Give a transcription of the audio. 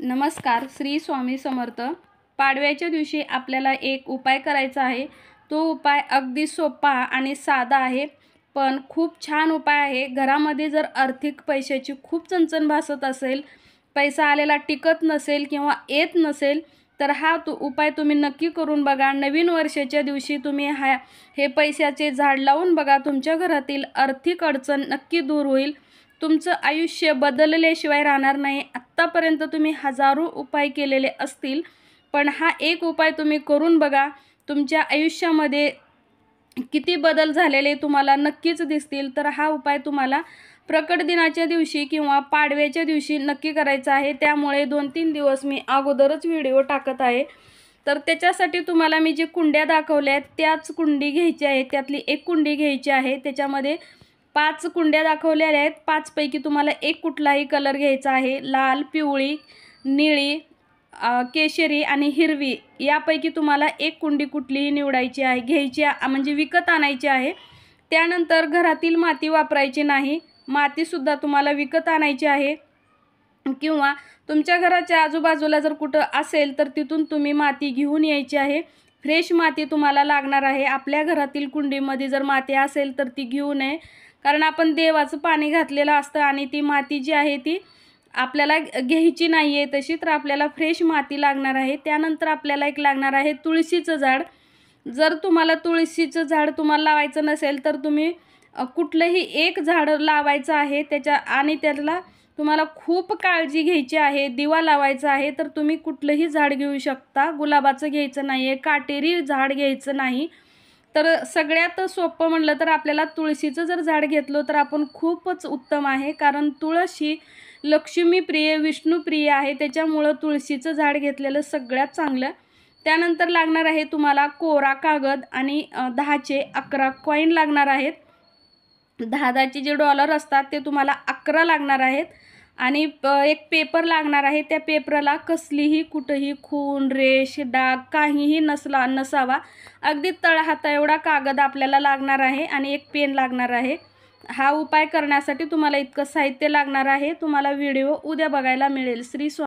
नमस्कार. श्री स्वामी समर्थ. पाडव्याच्या दिवशी आपल्याला एक उपाय करायचा आहे. तो उपाय अगदी सोपा आणि साधा आहे, पण खूप छान उपाय आहे. घरामध्ये जर आर्थिक पैशाची खूप चणचण भासत असेल, पैसा आलेला टिकत नसेल किंवा येत नसेल, तर हा उपाय तुम्ही नक्की करून बघा. नवीन वर्षाच्या दिवशी तुम्ही हे पैशाचे झाड लावून बघा. तुमच्या घरातील आर्थिक अडचण नक्की दूर होईल. तुमचं आयुष्य बदलल्याशिवाय राहणार नाही. आत्तापर्यंत तुम्ही हजारो उपाय केलेले असतील, पण हा एक उपाय तुम्ही करून बघा. तुमच्या आयुष्यामध्ये किती बदल झालेले तुम्हाला नक्कीच दिसतील. तर हा उपाय तुम्हाला प्रकट दिनाच्या दिवशी किंवा पाडव्याच्या दिवशी नक्की करायचा आहे. त्यामुळे 2-3 दिवस मी अगोदरच व्हिडिओ टाकत आहे. तर त्याच्यासाठी तुम्हाला मी जे कुंड्या दाखवल्या आहेत त्याच कुंडी घ्यायची आहे. त्यातली एक कुंडी घ्यायची आहे. त्याच्यामध्ये 5 कुंड्या दाखवलेल्या आहेत. 5 पैकी तुम्हाला एक कुठलाही कलर घ्यायचा आहे. लाल, पिवळी, निळी, केशरी आणि हिरवी यापैकी तुम्हाला एक कुंडी कुठलीही निवडायची आहे, घ्यायची म्हणजे विकत आणायची आहे. त्यानंतर घरातील माती वापरायची नाही. मातीसुद्धा तुम्हाला विकत आणायची आहे किंवा तुमच्या घराच्या आजूबाजूला जर कुठं असेल तर तिथून तुम्ही माती घेऊन यायची आहे. फ्रेश माती तुम्हाला लागणार आहे. आपल्या घरातील कुंडीमध्ये जर माती असेल तर ती घेऊ नये, कारण आपण देवाचं पाणी घातलेलं असतं आणि ती माती जी आहे ती आपल्याला घ्यायची नाही आहे तशी. तर आपल्याला फ्रेश माती लागणार आहे. त्यानंतर आपल्याला एक लागणार आहे तुळशीचं झाड. जर तुम्हाला तुळशीचं झाड तुम्हाला लावायचं नसेल तर तुम्ही कुठलंही एक झाड लावायचं आहे आणि त्याला तुम्हाला खूप काळजी घ्यायची आहे. दिवा लावायचा आहे तर तुम्ही कुठलंही झाड घेऊ शकता. गुलाबाचं घ्यायचं नाही आहे, काटेरी झाड घ्यायचं नाही. तर सगळ्यात सोपं म्हणलं तर आपल्याला तुळशीचं जर झाड घेतलं तर आपण खूपच उत्तम आहे, कारण तुळस ही लक्ष्मीप्रिय, विष्णुप्रिय आहे. त्याच्यामुळं तुळशीचं झाड घेतलेलं सगळ्यात चांगलं. त्यानंतर लागणार आहे तुम्हाला कोरा कागद आणि 10चे 11 कॉईन लागणार आहेत. 10चे जे डॉलर असतात ते तुम्हाला 11 लागणार आहेत. आणि एक पेपर लागणार आहे. त्या पेपरला कसलीही कुठंही खून, रेष, डाग काहीही नसावा. अगदी तळहाता एवढा कागद आपल्याला लागणार आहे आणि एक पेन लागणार आहे. हा उपाय करण्यासाठी तुम्हाला इतकं साहित्य लागणार आहे. तुम्हाला व्हिडिओ उद्या बघायला मिळेल. श्री स्वामी.